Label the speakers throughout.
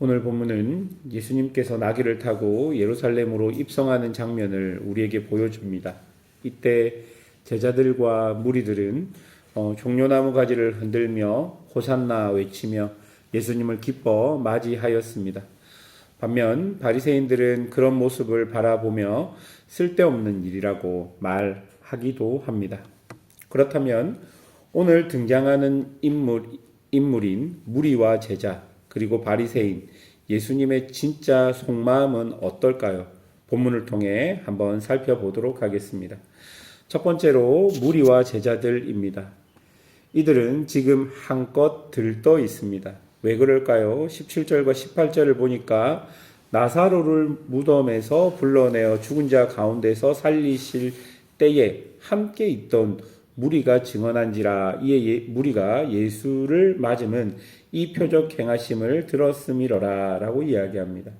Speaker 1: 오늘 본문은 예수님께서 나귀를 타고 예루살렘으로 입성하는 장면을 우리에게 보여줍니다. 이때 제자들과 무리들은 종려나무 가지를 흔들며 호산나 외치며 예수님을 기뻐 맞이하였습니다. 반면 바리새인들은 그런 모습을 바라보며 쓸데없는 일이라고 말하기도 합니다. 그렇다면 오늘 등장하는 인물인 무리와 제자 그리고 바리새인 예수님의 진짜 속마음은 어떨까요? 본문을 통해 한번 살펴보도록 하겠습니다. 첫 번째로 무리와 제자들입니다. 이들은 지금 한껏 들떠 있습니다. 왜 그럴까요? 17절과 18절을 보니까 나사로를 무덤에서 불러내어 죽은 자 가운데서 살리실 때에 함께 있던 무리가 증언한지라 이에 무리가 예수를 맞으면 이 표적 행하심을 들었음이러라 라고 이야기합니다.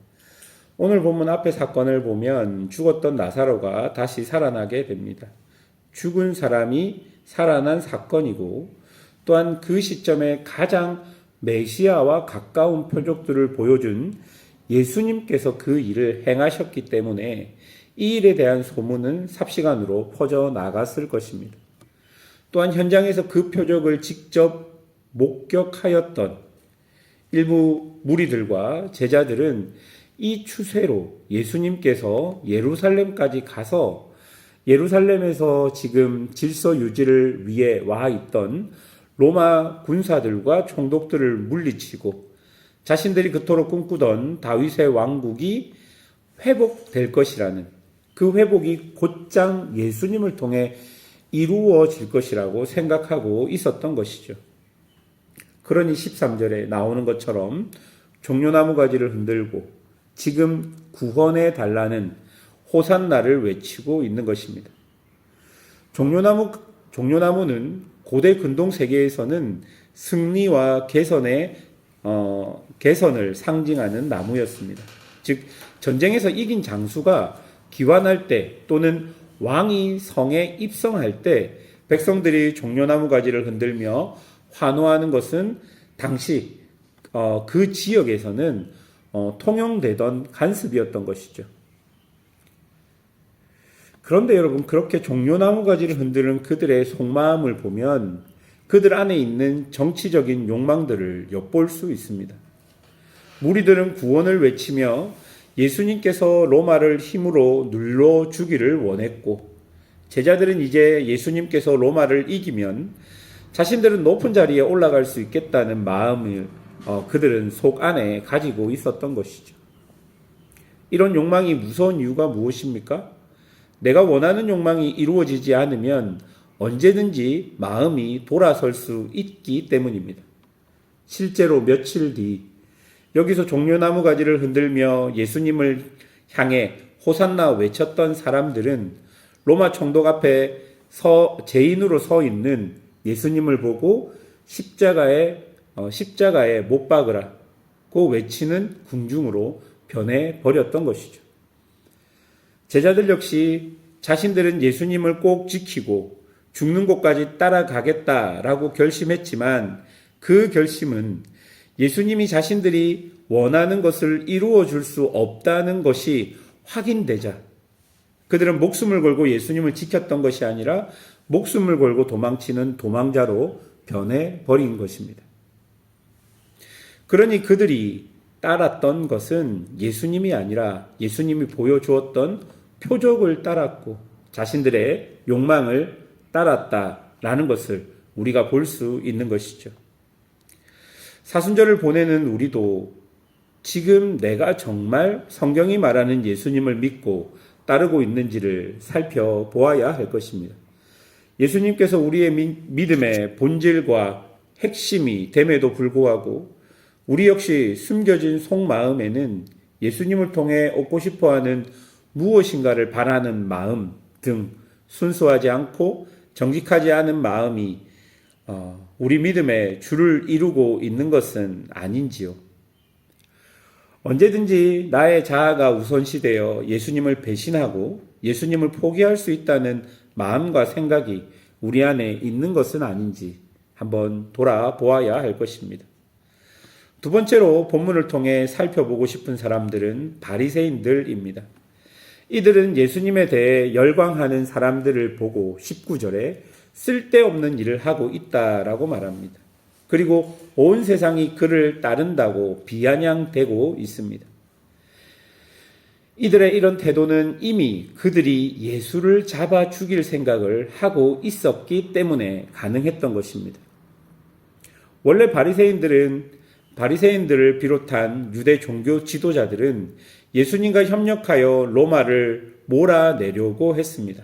Speaker 1: 오늘 본문 앞의 사건을 보면 죽었던 나사로가 다시 살아나게 됩니다. 죽은 사람이 살아난 사건이고 또한 그 시점에 가장 메시아와 가까운 표적들을 보여준 예수님께서 그 일을 행하셨기 때문에 이 일에 대한 소문은 삽시간으로 퍼져나갔을 것입니다. 또한 현장에서 그 표적을 직접 목격하였던 일부 무리들과 제자들은 이 추세로 예수님께서 예루살렘까지 가서 예루살렘에서 지금 질서 유지를 위해 와 있던 로마 군사들과 총독들을 물리치고 자신들이 그토록 꿈꾸던 다윗의 왕국이 회복될 것이라는 그 회복이 곧장 예수님을 통해 이루어질 것이라고 생각하고 있었던 것이죠. 그러니 13절에 나오는 것처럼 종려나무 가지를 흔들고 지금 구원해 달라는 호산나를 외치고 있는 것입니다. 종려나무는 고대 근동 세계에서는 승리와 개선을 상징하는 나무였습니다. 즉 전쟁에서 이긴 장수가 귀환할 때 또는 왕이 성에 입성할 때 백성들이 종려나무 가지를 흔들며 환호하는 것은 당시 그 지역에서는 통용되던 관습이었던 것이죠. 그런데 여러분 그렇게 종려나무 가지를 흔드는 그들의 속마음을 보면 그들 안에 있는 정치적인 욕망들을 엿볼 수 있습니다. 무리들은 구원을 외치며 예수님께서 로마를 힘으로 눌러주기를 원했고 제자들은 이제 예수님께서 로마를 이기면 자신들은 높은 자리에 올라갈 수 있겠다는 마음을 그들은 속 안에 가지고 있었던 것이죠. 이런 욕망이 무서운 이유가 무엇입니까? 내가 원하는 욕망이 이루어지지 않으면 언제든지 마음이 돌아설 수 있기 때문입니다. 실제로 며칠 뒤 여기서 종려나무 가지를 흔들며 예수님을 향해 호산나 외쳤던 사람들은 로마 총독 앞에 죄인으로 서 있는 예수님을 보고 십자가에 못 박으라고 외치는 군중으로 변해버렸던 것이죠. 제자들 역시 자신들은 예수님을 꼭 지키고 죽는 곳까지 따라가겠다라고 결심했지만 그 결심은 예수님이 자신들이 원하는 것을 이루어 줄 수 없다는 것이 확인되자 그들은 목숨을 걸고 예수님을 지켰던 것이 아니라 목숨을 걸고 도망치는 도망자로 변해버린 것입니다. 그러니 그들이 따랐던 것은 예수님이 아니라 예수님이 보여주었던 표적을 따랐고 자신들의 욕망을 따랐다라는 것을 우리가 볼 수 있는 것이죠. 사순절을 보내는 우리도 지금 내가 정말 성경이 말하는 예수님을 믿고 따르고 있는지를 살펴보아야 할 것입니다. 예수님께서 우리의 믿음의 본질과 핵심이 됨에도 불구하고 우리 역시 숨겨진 속마음에는 예수님을 통해 얻고 싶어하는 무엇인가를 바라는 마음 등 순수하지 않고 정직하지 않은 마음이 우리 믿음의 줄을 이루고 있는 것은 아닌지요. 언제든지 나의 자아가 우선시되어 예수님을 배신하고 예수님을 포기할 수 있다는 마음과 생각이 우리 안에 있는 것은 아닌지 한번 돌아보아야 할 것입니다. 두 번째로 본문을 통해 살펴보고 싶은 사람들은 바리새인들입니다. 이들은 예수님에 대해 열광하는 사람들을 보고 19절에 쓸데없는 일을 하고 있다라고 말합니다. 그리고 온 세상이 그를 따른다고 비아냥대고 있습니다. 이들의 이런 태도는 이미 그들이 예수를 잡아 죽일 생각을 하고 있었기 때문에 가능했던 것입니다. 원래 바리새인들을 비롯한 유대 종교 지도자들은 예수님과 협력하여 로마를 몰아내려고 했습니다.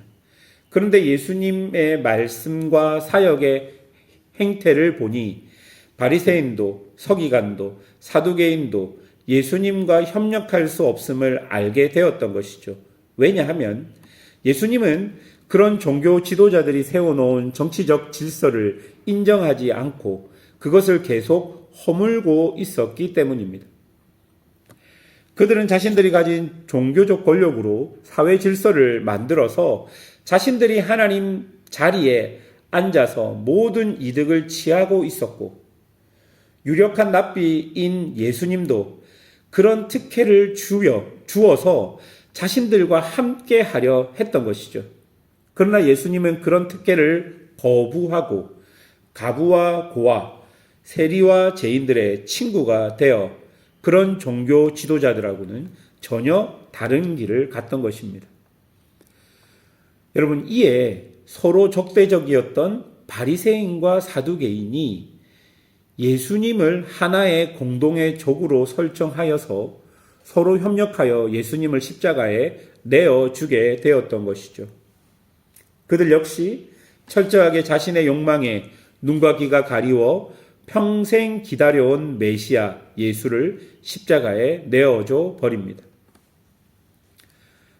Speaker 1: 그런데 예수님의 말씀과 사역의 행태를 보니 바리새인도 서기관도 사두개인도 예수님과 협력할 수 없음을 알게 되었던 것이죠. 왜냐하면 예수님은 그런 종교 지도자들이 세워놓은 정치적 질서를 인정하지 않고 그것을 계속 허물고 있었기 때문입니다. 그들은 자신들이 가진 종교적 권력으로 사회 질서를 만들어서 자신들이 하나님 자리에 앉아서 모든 이득을 취하고 있었고, 유력한 납비인 예수님도 그런 특혜를 주어서 자신들과 함께 하려 했던 것이죠. 그러나 예수님은 그런 특혜를 거부하고 가부와 고아, 세리와 죄인들의 친구가 되어 그런 종교 지도자들하고는 전혀 다른 길을 갔던 것입니다. 여러분, 이에 서로 적대적이었던 바리새인과 사두개인이 예수님을 하나의 공동의 적으로 설정하여서 서로 협력하여 예수님을 십자가에 내어주게 되었던 것이죠. 그들 역시 철저하게 자신의 욕망에 눈과 귀가 가리워 평생 기다려온 메시아 예수를 십자가에 내어줘 버립니다.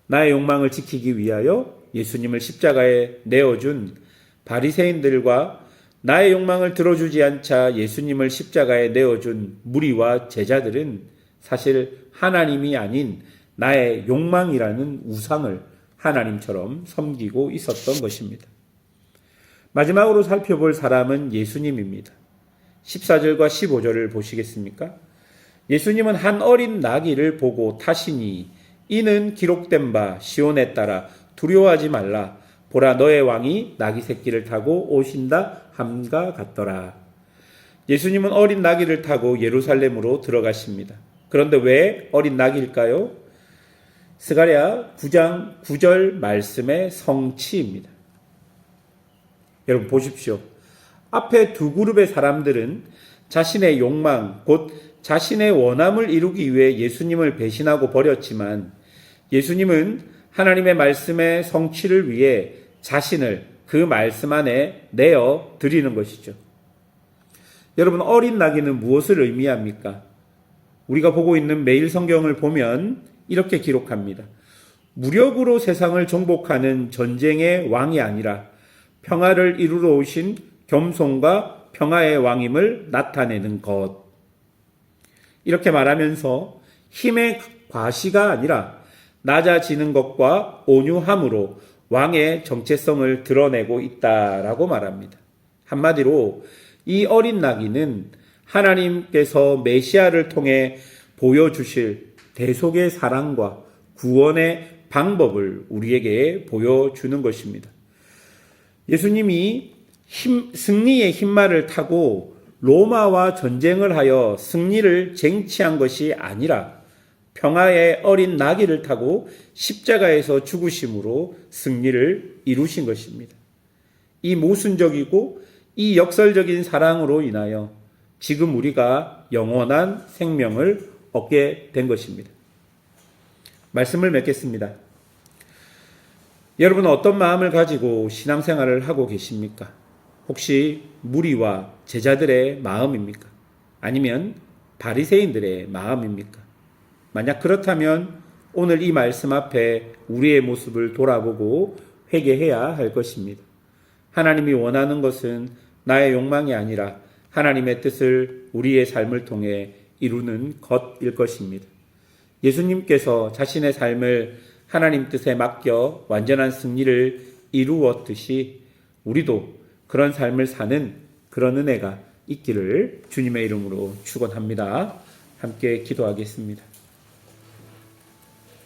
Speaker 1: 나의 욕망을 지키기 위하여 예수님을 십자가에 내어준 바리새인들과 나의 욕망을 들어주지 않자 예수님을 십자가에 내어준 무리와 제자들은 사실 하나님이 아닌 나의 욕망이라는 우상을 하나님처럼 섬기고 있었던 것입니다. 마지막으로 살펴볼 사람은 예수님입니다. 14절과 15절을 보시겠습니까? 예수님은 한 어린 나귀를 보고 타시니 이는 기록된 바 시온에 따라 두려워하지 말라. 보라, 너의 왕이 나귀 새끼를 타고 오신다 함과 같더라. 예수님은 어린 나귀를 타고 예루살렘으로 들어가십니다. 그런데 왜 어린 나귀일까요? 스가랴 9장 9절 말씀의 성취입니다. 여러분 보십시오. 앞에 두 그룹의 사람들은 자신의 욕망, 곧 자신의 원함을 이루기 위해 예수님을 배신하고 버렸지만 예수님은 하나님의 말씀의 성취를 위해 자신을 그 말씀 안에 내어 드리는 것이죠. 여러분, 어린 나귀는 무엇을 의미합니까? 우리가 보고 있는 매일 성경을 보면 이렇게 기록합니다. 무력으로 세상을 정복하는 전쟁의 왕이 아니라 평화를 이루러 오신 겸손과 평화의 왕임을 나타내는 것. 이렇게 말하면서 힘의 과시가 아니라 낮아지는 것과 온유함으로 왕의 정체성을 드러내고 있다라고 말합니다. 한마디로 이 어린 나귀는 하나님께서 메시아를 통해 보여주실 대속의 사랑과 구원의 방법을 우리에게 보여주는 것입니다. 예수님이 승리의 흰말을 타고 로마와 전쟁을 하여 승리를 쟁취한 것이 아니라 평화의 어린 나귀를 타고 십자가에서 죽으심으로 승리를 이루신 것입니다. 이 모순적이고 이 역설적인 사랑으로 인하여 지금 우리가 영원한 생명을 얻게 된 것입니다. 말씀을 맺겠습니다. 여러분, 어떤 마음을 가지고 신앙생활을 하고 계십니까? 혹시 무리와 제자들의 마음입니까? 아니면 바리새인들의 마음입니까? 만약 그렇다면 오늘 이 말씀 앞에 우리의 모습을 돌아보고 회개해야 할 것입니다. 하나님이 원하는 것은 나의 욕망이 아니라 하나님의 뜻을 우리의 삶을 통해 이루는 것일 것입니다. 예수님께서 자신의 삶을 하나님 뜻에 맡겨 완전한 승리를 이루었듯이 우리도 그런 삶을 사는 그런 은혜가 있기를 주님의 이름으로 축원합니다. 함께 기도하겠습니다.